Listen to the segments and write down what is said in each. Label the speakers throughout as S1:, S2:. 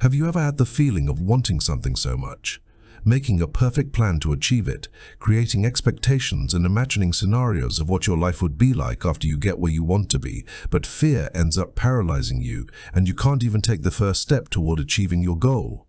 S1: Have you ever had the feeling of wanting something so much, making a perfect plan to achieve it, creating expectations and imagining scenarios of what your life would be like after you get where you want to be, but fear ends up paralyzing you and you can't even take the first step toward achieving your goal?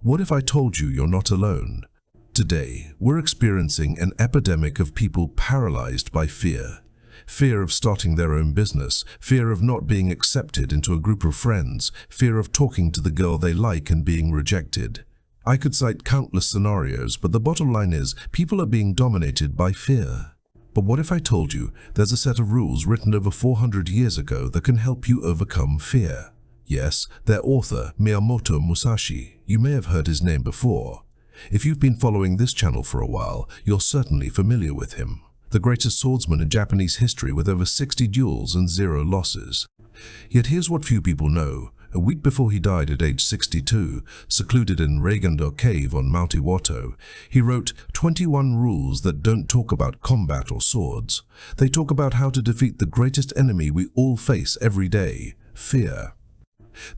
S1: What if I told you you're not alone? Today, we're experiencing an epidemic of people paralyzed by fear. Fear of starting their own business, fear of not being accepted into a group of friends, fear of talking to the girl they like and being rejected. I could cite countless scenarios, but the bottom line is people are being dominated by fear. But what if I told you there's a set of rules written over 400 years ago that can help you overcome fear? Yes, their author, Miyamoto Musashi. You may have heard his name before. If you've been following this channel for a while, you're certainly familiar with him. The greatest swordsman in Japanese history with over 60 duels and 0 losses. Yet here's what few people know. A week before he died at age 62, secluded in Reigando Cave on Mount Iwato, he wrote 21 rules that don't talk about combat or swords. They talk about how to defeat the greatest enemy we all face every day, fear.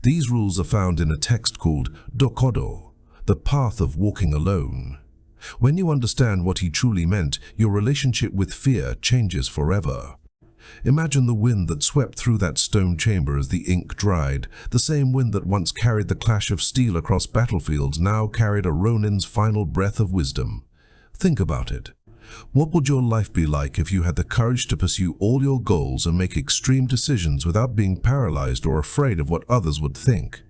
S1: These rules are found in a text called Dokodo, the path of walking alone. When you understand what he truly meant, your relationship with fear changes forever. Imagine the wind that swept through that stone chamber as the ink dried. The same wind that once carried the clash of steel across battlefields now carried a Ronin's final breath of wisdom. Think about it. What would your life be like if you had the courage to pursue all your goals and make extreme decisions without being paralyzed or afraid of what others would think?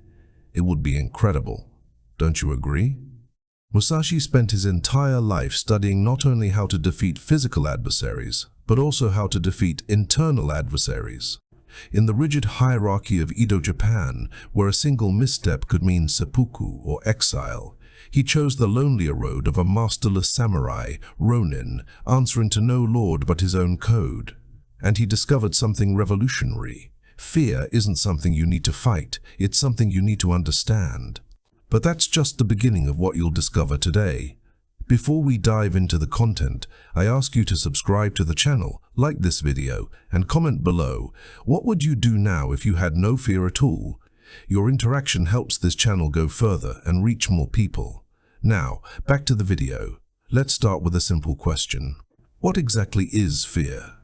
S1: It would be incredible. Don't you agree? Musashi spent his entire life studying not only how to defeat physical adversaries, but also how to defeat internal adversaries. In the rigid hierarchy of Edo Japan, where a single misstep could mean seppuku or exile, he chose the lonelier road of a masterless samurai, Ronin, answering to no lord but his own code. And he discovered something revolutionary. Fear isn't something you need to fight, it's something you need to understand. But that's just the beginning of what you'll discover today. Before we dive into the content, I ask you to subscribe to the channel, like this video, and comment below. What would you do now if you had no fear at all? Your interaction helps this channel go further and reach more people. Now, back to the video. Let's start with a simple question. What exactly is fear?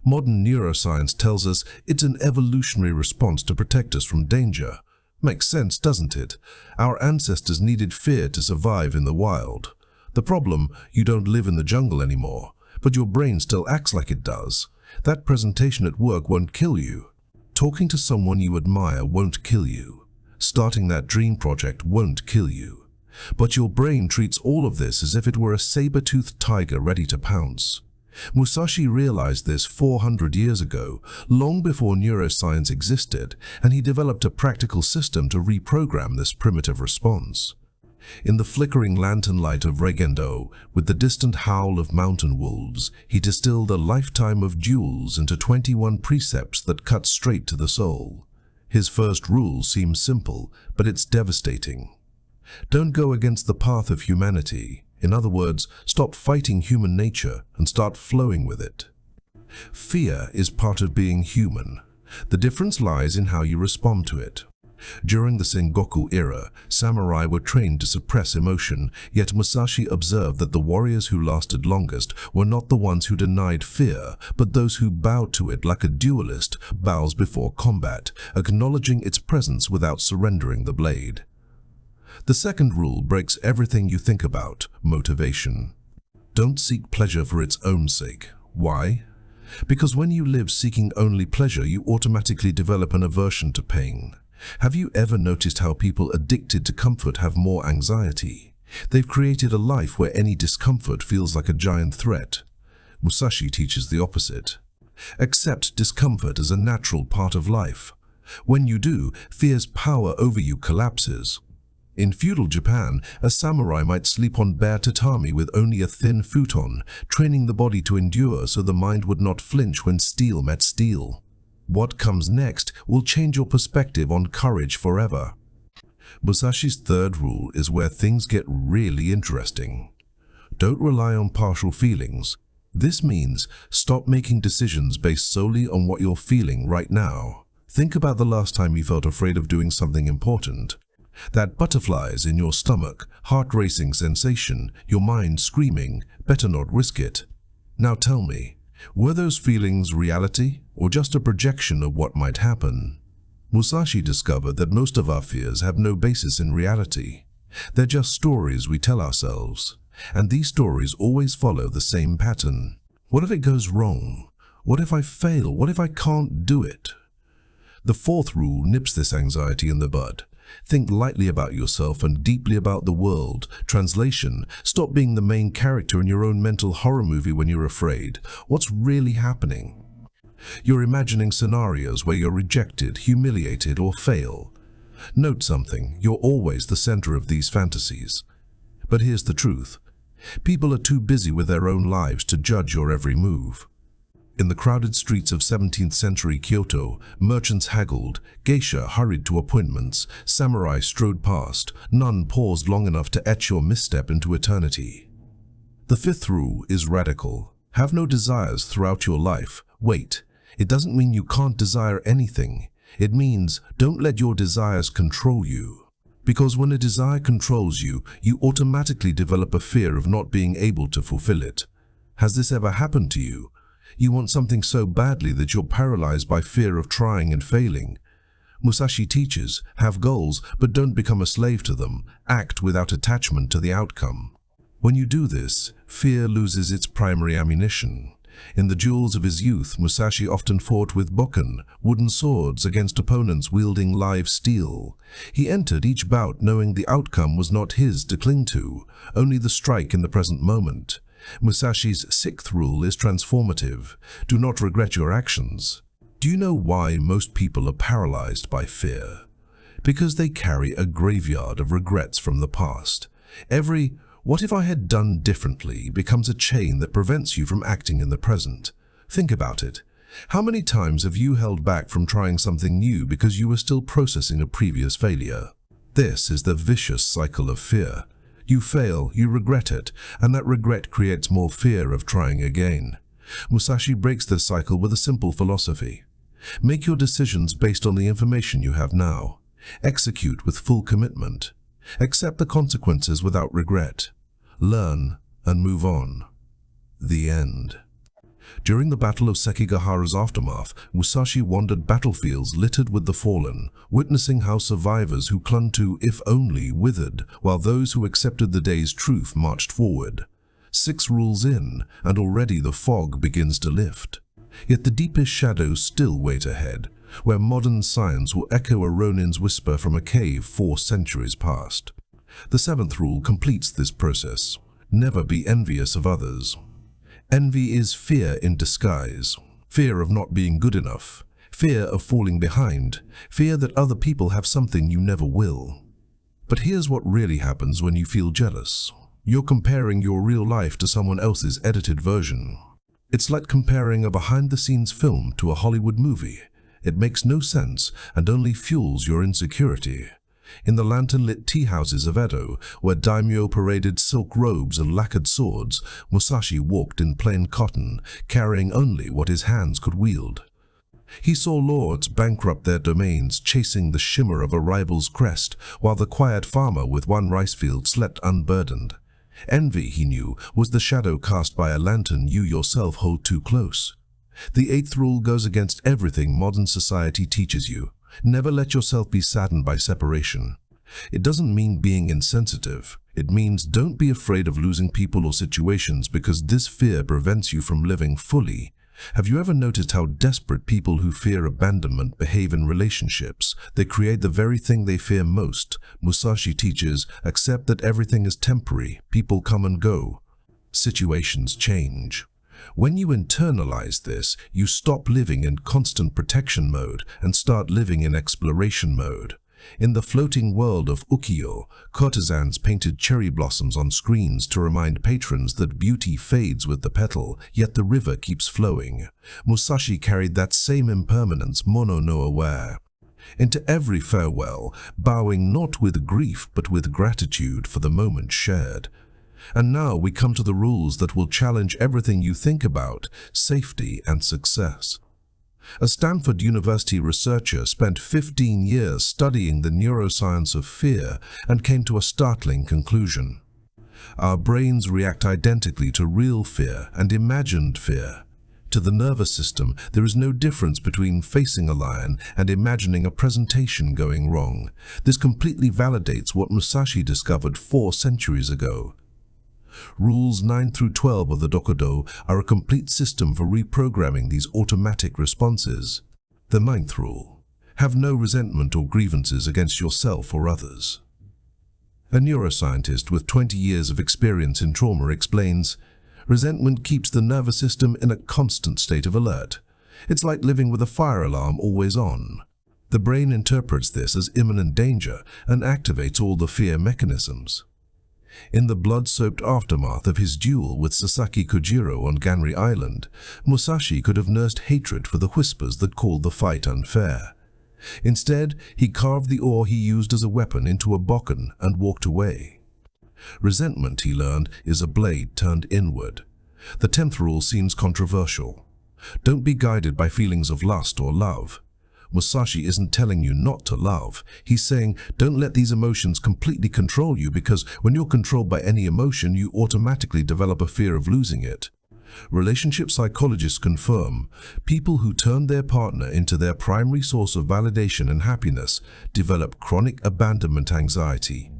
S1: Modern neuroscience tells us it's an evolutionary response to protect us from danger. Makes sense, doesn't it? Our ancestors needed fear to survive in the wild. The problem, you don't live in the jungle anymore, but your brain still acts like it does. That presentation at work won't kill you. Talking to someone you admire won't kill you. Starting that dream project won't kill you. But your brain treats all of this as if it were a saber-toothed tiger ready to pounce. Musashi realized this 400 years ago, long before neuroscience existed, and he developed a practical system to reprogram this primitive response. In the flickering lantern light of Reigando, with the distant howl of mountain wolves, he distilled a lifetime of duels into 21 precepts that cut straight to the soul. His first rule seems simple, but it's devastating. Don't go against the path of humanity. In other words, stop fighting human nature and start flowing with it. Fear is part of being human. The difference lies in how you respond to it. During the Sengoku era, samurai were trained to suppress emotion, yet Musashi observed that the warriors who lasted longest were not the ones who denied fear, but those who bowed to it like a duelist bows before combat, acknowledging its presence without surrendering the blade. The second rule breaks everything you think about: motivation. Don't seek pleasure for its own sake. Why? Because when you live seeking only pleasure, you automatically develop an aversion to pain. Have you ever noticed how people addicted to comfort have more anxiety? They've created a life where any discomfort feels like a giant threat. Musashi teaches the opposite. Accept discomfort as a natural part of life. When you do, fear's power over you collapses. In feudal Japan, a samurai might sleep on bare tatami with only a thin futon, training the body to endure so the mind would not flinch when steel met steel. What comes next will change your perspective on courage forever. Musashi's third rule is where things get really interesting. Don't rely on partial feelings. This means stop making decisions based solely on what you're feeling right now. Think about the last time you felt afraid of doing something important. That butterflies in your stomach, heart-racing sensation, your mind screaming, better not risk it. Now tell me, were those feelings reality or just a projection of what might happen? Musashi discovered that most of our fears have no basis in reality. They're just stories we tell ourselves, and these stories always follow the same pattern. What if it goes wrong? What if I fail? What if I can't do it? The fourth rule nips this anxiety in the bud. Think lightly about yourself and deeply about the world. Translation: stop being the main character in your own mental horror movie when you're afraid. What's really happening? You're imagining scenarios where you're rejected, humiliated, or fail. Note something: you're always the center of these fantasies. But here's the truth. People are too busy with their own lives to judge your every move. In the crowded streets of 17th century Kyoto, merchants haggled, geisha hurried to appointments, samurai strode past, none paused long enough to etch your misstep into eternity. The fifth rule is radical. Have no desires throughout your life. Wait, it doesn't mean you can't desire anything. It means don't let your desires control you. Because when a desire controls you, you automatically develop a fear of not being able to fulfill it. Has this ever happened to you? You want something so badly that you're paralyzed by fear of trying and failing. Musashi teaches, have goals, but don't become a slave to them. Act without attachment to the outcome. When you do this, fear loses its primary ammunition. In the duels of his youth, Musashi often fought with bokken, wooden swords, against opponents wielding live steel. He entered each bout knowing the outcome was not his to cling to, only the strike in the present moment. Musashi's sixth rule is transformative. Do not regret your actions. Do you know why most people are paralyzed by fear? Because they carry a graveyard of regrets from the past. Every "what if I had done differently" becomes a chain that prevents you from acting in the present. Think about it. How many times have you held back from trying something new because you were still processing a previous failure? This is the vicious cycle of fear. You fail, you regret it, and that regret creates more fear of trying again. Musashi breaks this cycle with a simple philosophy. Make your decisions based on the information you have now. Execute with full commitment. Accept the consequences without regret. Learn and move on. The end. During the Battle of Sekigahara's aftermath, Musashi wandered battlefields littered with the fallen, witnessing how survivors who clung to "if only" withered, while those who accepted the day's truth marched forward. 6 rules in, and already the fog begins to lift. Yet the deepest shadows still wait ahead, where modern science will echo a Ronin's whisper from a cave 4 centuries past. The 7th rule completes this process. Never be envious of others. Envy is fear in disguise. Fear of not being good enough. Fear of falling behind. Fear that other people have something you never will. But here's what really happens when you feel jealous. You're comparing your real life to someone else's edited version. It's like comparing a behind-the-scenes film to a Hollywood movie. It makes no sense and only fuels your insecurity. In the lantern-lit tea houses of Edo, where daimyo paraded silk robes and lacquered swords, Musashi walked in plain cotton, carrying only what his hands could wield. He saw lords bankrupt their domains, chasing the shimmer of a rival's crest, while the quiet farmer with one rice field slept unburdened. Envy, he knew, was the shadow cast by a lantern you yourself hold too close. The 8th rule goes against everything modern society teaches you. Never let yourself be saddened by separation. It doesn't mean being insensitive. It means don't be afraid of losing people or situations because this fear prevents you from living fully. Have you ever noticed how desperate people who fear abandonment behave in relationships? They create the very thing they fear most. Musashi teaches, accept that everything is temporary. People come and go. Situations change. When you internalize this, you stop living in constant protection mode and start living in exploration mode. In the floating world of ukiyo, courtesans painted cherry blossoms on screens to remind patrons that beauty fades with the petal, yet the river keeps flowing. Musashi carried that same impermanence, mono no aware, into every farewell, bowing not with grief but with gratitude for the moment shared. And now we come to the rules that will challenge everything you think about: safety and success. A Stanford University researcher spent 15 years studying the neuroscience of fear and came to a startling conclusion. Our brains react identically to real fear and imagined fear. To the nervous system, there is no difference between facing a lion and imagining a presentation going wrong. This completely validates what Musashi discovered 4 centuries ago. Rules 9 through 12 of the Dokudo are a complete system for reprogramming these automatic responses. The 9th rule: have no resentment or grievances against yourself or others. A neuroscientist with 20 years of experience in trauma explains, resentment keeps the nervous system in a constant state of alert. It's like living with a fire alarm always on. The brain interprets this as imminent danger and activates all the fear mechanisms. In the blood-soaked aftermath of his duel with Sasaki Kojiro on Ganri Island, Musashi could have nursed hatred for the whispers that called the fight unfair. Instead, he carved the ore he used as a weapon into a bokken and walked away. Resentment, he learned, is a blade turned inward. The 10th rule seems controversial. Don't be guided by feelings of lust or love. Musashi isn't telling you not to love. He's saying, don't let these emotions completely control you, because when you're controlled by any emotion, you automatically develop a fear of losing it. Relationship psychologists confirm people who turn their partner into their primary source of validation and happiness develop chronic abandonment anxiety.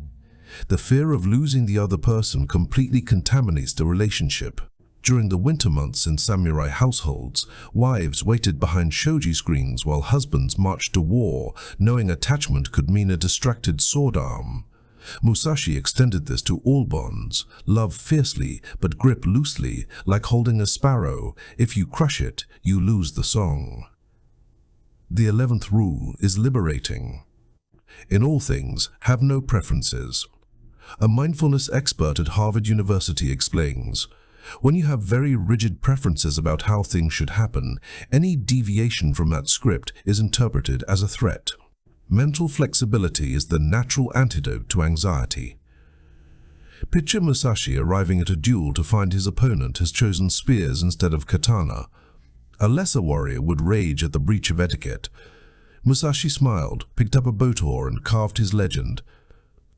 S1: The fear of losing the other person completely contaminates the relationship. During the winter months in samurai households, wives waited behind shoji screens while husbands marched to war, knowing attachment could mean a distracted sword arm. Musashi extended this to all bonds: love fiercely, but grip loosely, like holding a sparrow. If you crush it, you lose the song. The 11th rule is liberating. In all things, have no preferences. A mindfulness expert at Harvard University explains, when you have very rigid preferences about how things should happen, any deviation from that script is interpreted as a threat. Mental flexibility is the natural antidote to anxiety. Picture Musashi arriving at a duel to find his opponent has chosen spears instead of katana. A lesser warrior would rage at the breach of etiquette. Musashi smiled, picked up a boat oar, and carved his legend.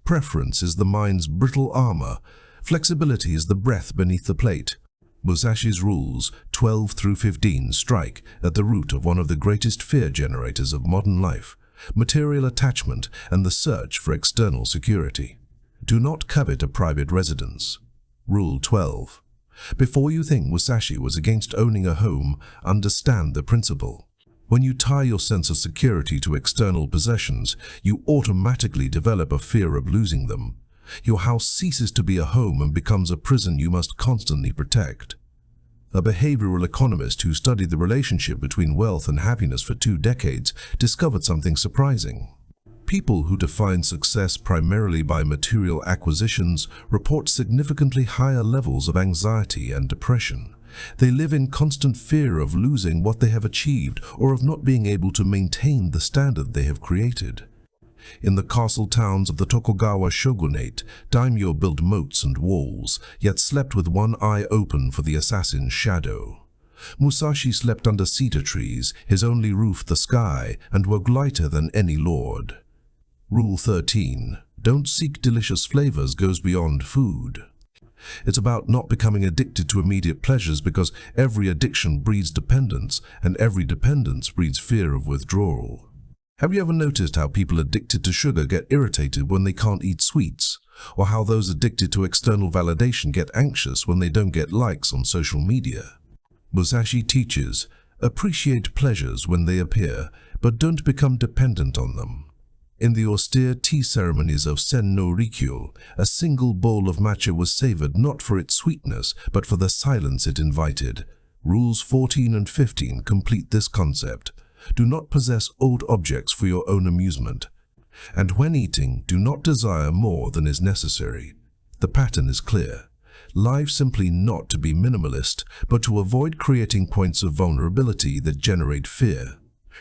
S1: Preference is the mind's brittle armor. Flexibility is the breath beneath the plate. Musashi's rules, 12 through 15, strike at the root of one of the greatest fear generators of modern life: material attachment and the search for external security. Do not covet a private residence. Rule 12. Before you think Musashi was against owning a home, understand the principle. When you tie your sense of security to external possessions, you automatically develop a fear of losing them. Your house ceases to be a home and becomes a prison you must constantly protect. A behavioral economist who studied the relationship between wealth and happiness for 2 decades discovered something surprising. People who define success primarily by material acquisitions report significantly higher levels of anxiety and depression. They live in constant fear of losing what they have achieved or of not being able to maintain the standard they have created. In the castle towns of the Tokugawa shogunate, daimyo built moats and walls, yet slept with one eye open for the assassin's shadow. Musashi slept under cedar trees, his only roof the sky, and woke lighter than any lord. Rule 13. Don't seek delicious flavors goes beyond food. It's about not becoming addicted to immediate pleasures, because every addiction breeds dependence, and every dependence breeds fear of withdrawal. Have you ever noticed how people addicted to sugar get irritated when they can't eat sweets? Or how those addicted to external validation get anxious when they don't get likes on social media? Musashi teaches, appreciate pleasures when they appear, but don't become dependent on them. In the austere tea ceremonies of Sen no Rikyu, a single bowl of matcha was savored not for its sweetness, but for the silence it invited. Rules 14 and 15 complete this concept. Do not possess old objects for your own amusement. And when eating, do not desire more than is necessary. The pattern is clear. Live simply not to be minimalist, but to avoid creating points of vulnerability that generate fear.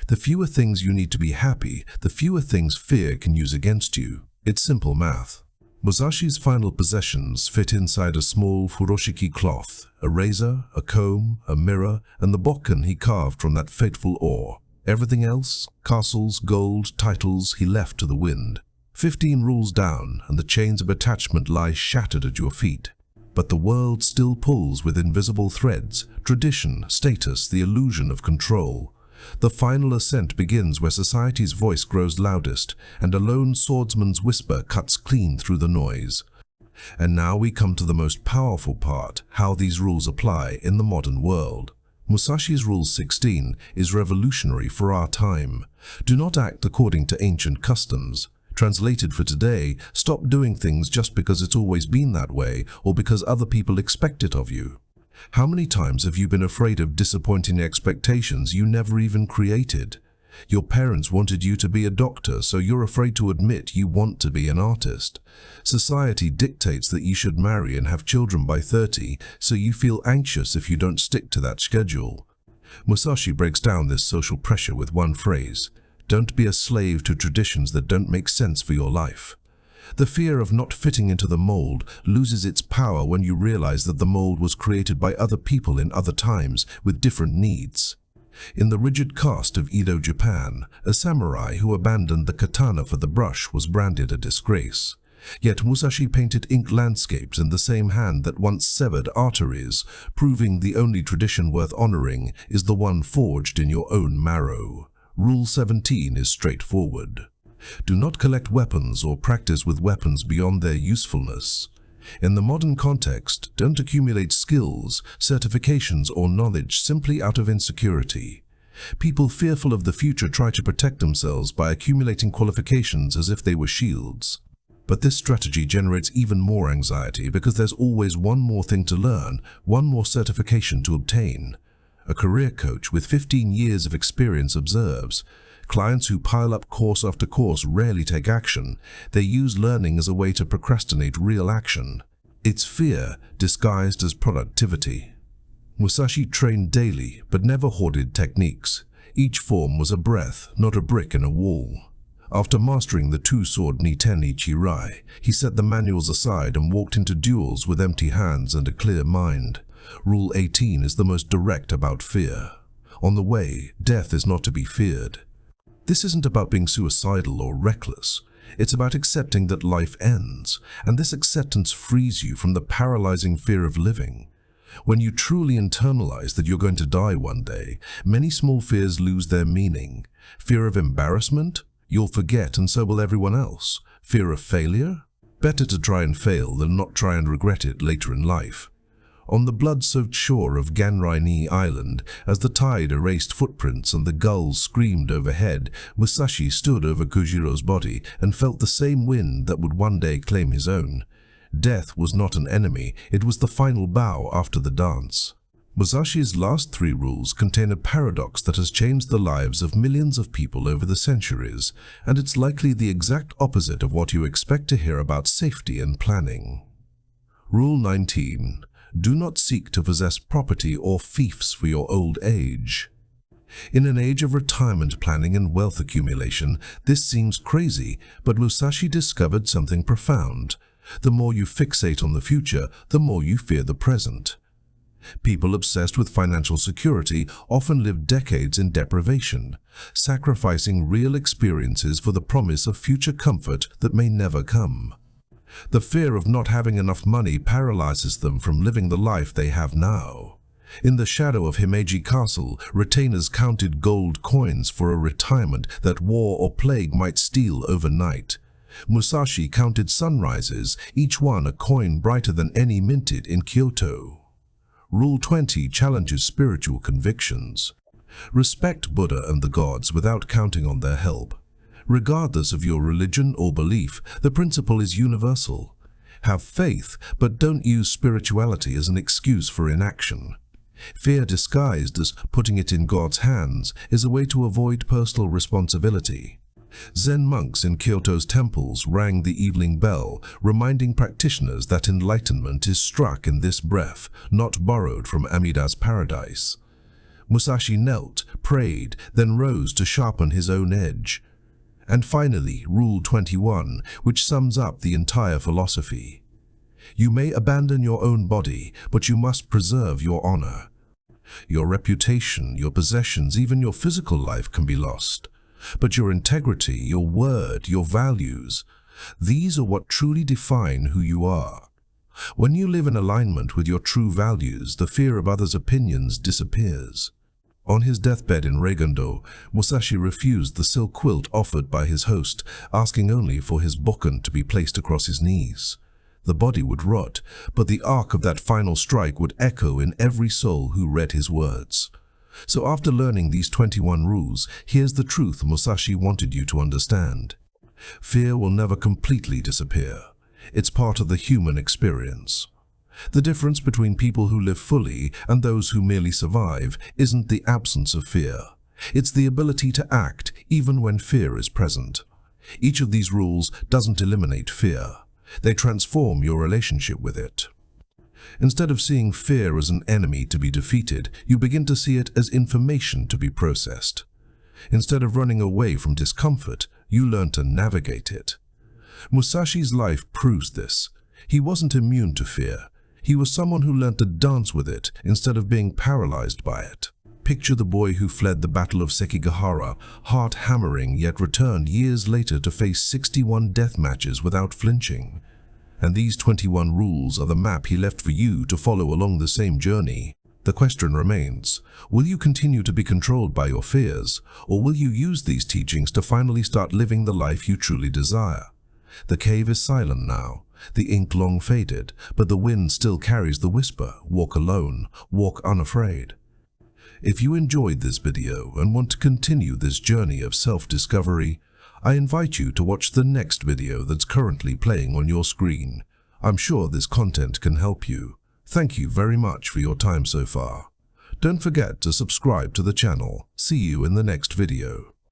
S1: The fewer things you need to be happy, the fewer things fear can use against you. It's simple math. Musashi's final possessions fit inside a small furoshiki cloth, a razor, a comb, a mirror, and the bokken he carved from that fateful ore. Everything else, castles, gold, titles, he left to the wind. 15 rules down, and the chains of attachment lie shattered at your feet. But the world still pulls with invisible threads, tradition, status, the illusion of control. The final ascent begins where society's voice grows loudest, and a lone swordsman's whisper cuts clean through the noise. And now we come to the most powerful part, how these rules apply in the modern world. Musashi's Rule 16 is revolutionary for our time. Do not act according to ancient customs. Translated for today, stop doing things just because it's always been that way or because other people expect it of you. How many times have you been afraid of disappointing expectations you never even created? Your parents wanted you to be a doctor, so you're afraid to admit you want to be an artist. Society dictates that you should marry and have children by 30, so you feel anxious if you don't stick to that schedule. Musashi breaks down this social pressure with one phrase: don't be a slave to traditions that don't make sense for your life. The fear of not fitting into the mold loses its power when you realize that the mold was created by other people in other times with different needs. In the rigid caste of Edo, Japan, a samurai who abandoned the katana for the brush was branded a disgrace. Yet Musashi painted ink landscapes in the same hand that once severed arteries, proving the only tradition worth honoring is the one forged in your own marrow. Rule 17 is straightforward. Do not collect weapons or practice with weapons beyond their usefulness. In the modern context, don't accumulate skills, certifications, or knowledge simply out of insecurity. People fearful of the future try to protect themselves by accumulating qualifications as if they were shields. But this strategy generates even more anxiety because there's always one more thing to learn, one more certification to obtain. A career coach with 15 years of experience observes, clients who pile up course after course rarely take action. They use learning as a way to procrastinate real action. It's fear disguised as productivity. Musashi trained daily, but never hoarded techniques. Each form was a breath, not a brick in a wall. After mastering the two-sword Niten Ichirai, he set the manuals aside and walked into duels with empty hands and a clear mind. Rule 18 is the most direct about fear. On the way, death is not to be feared. This isn't about being suicidal or reckless. It's about accepting that life ends, and this acceptance frees you from the paralyzing fear of living. When you truly internalize that you're going to die one day, many small fears lose their meaning. Fear of embarrassment? You'll forget and so will everyone else. Fear of failure? Better to try and fail than not try and regret it later in life. On the blood-soaked shore of Ganrai-ni Island, as the tide erased footprints and the gulls screamed overhead, Musashi stood over Kujiro's body and felt the same wind that would one day claim his own. Death was not an enemy, it was the final bow after the dance. Musashi's last 3 rules contain a paradox that has changed the lives of millions of people over the centuries, and it's likely the exact opposite of what you expect to hear about safety and planning. Rule 19. Do not seek to possess property or fiefs for your old age. In an age of retirement planning and wealth accumulation, this seems crazy, but Musashi discovered something profound. The more you fixate on the future, the more you fear the present. People obsessed with financial security often live decades in deprivation, sacrificing real experiences for the promise of future comfort that may never come. The fear of not having enough money paralyzes them from living the life they have now. In the shadow of Himeji Castle, retainers counted gold coins for a retirement that war or plague might steal overnight. Musashi counted sunrises, each one a coin brighter than any minted in Kyoto. Rule 20 challenges spiritual convictions. Respect Buddha and the gods without counting on their help. Regardless of your religion or belief, the principle is universal. Have faith, but don't use spirituality as an excuse for inaction. Fear disguised as putting it in God's hands is a way to avoid personal responsibility. Zen monks in Kyoto's temples rang the evening bell, reminding practitioners that enlightenment is struck in this breath, not borrowed from Amida's paradise. Musashi knelt, prayed, then rose to sharpen his own edge. And finally, Rule 21, which sums up the entire philosophy. You may abandon your own body, but you must preserve your honor. Your reputation, your possessions, even your physical life can be lost. But your integrity, your word, your values, these are what truly define who you are. When you live in alignment with your true values, the fear of others' opinions disappears. On his deathbed in Regondo, Musashi refused the silk quilt offered by his host, asking only for his bokken to be placed across his knees. The body would rot, but the arc of that final strike would echo in every soul who read his words. So after learning these 21 rules, here's the truth Musashi wanted you to understand. Fear will never completely disappear. It's part of the human experience. The difference between people who live fully and those who merely survive isn't the absence of fear. It's the ability to act even when fear is present. Each of these rules doesn't eliminate fear. They transform your relationship with it. Instead of seeing fear as an enemy to be defeated, you begin to see it as information to be processed. Instead of running away from discomfort, you learn to navigate it. Musashi's life proves this. He wasn't immune to fear. He was someone who learned to dance with it instead of being paralyzed by it. Picture the boy who fled the Battle of Sekigahara, heart-hammering, yet returned years later to face 61 death matches without flinching. And these 21 rules are the map he left for you to follow along the same journey. The question remains, will you continue to be controlled by your fears, or will you use these teachings to finally start living the life you truly desire? The cave is silent now. The ink long faded, but the wind still carries the whisper, walk alone, walk unafraid. If you enjoyed this video and want to continue this journey of self-discovery, I invite you to watch the next video that's currently playing on your screen. I'm sure this content can help you. Thank you very much for your time so far. Don't forget to subscribe to the channel. See you in the next video.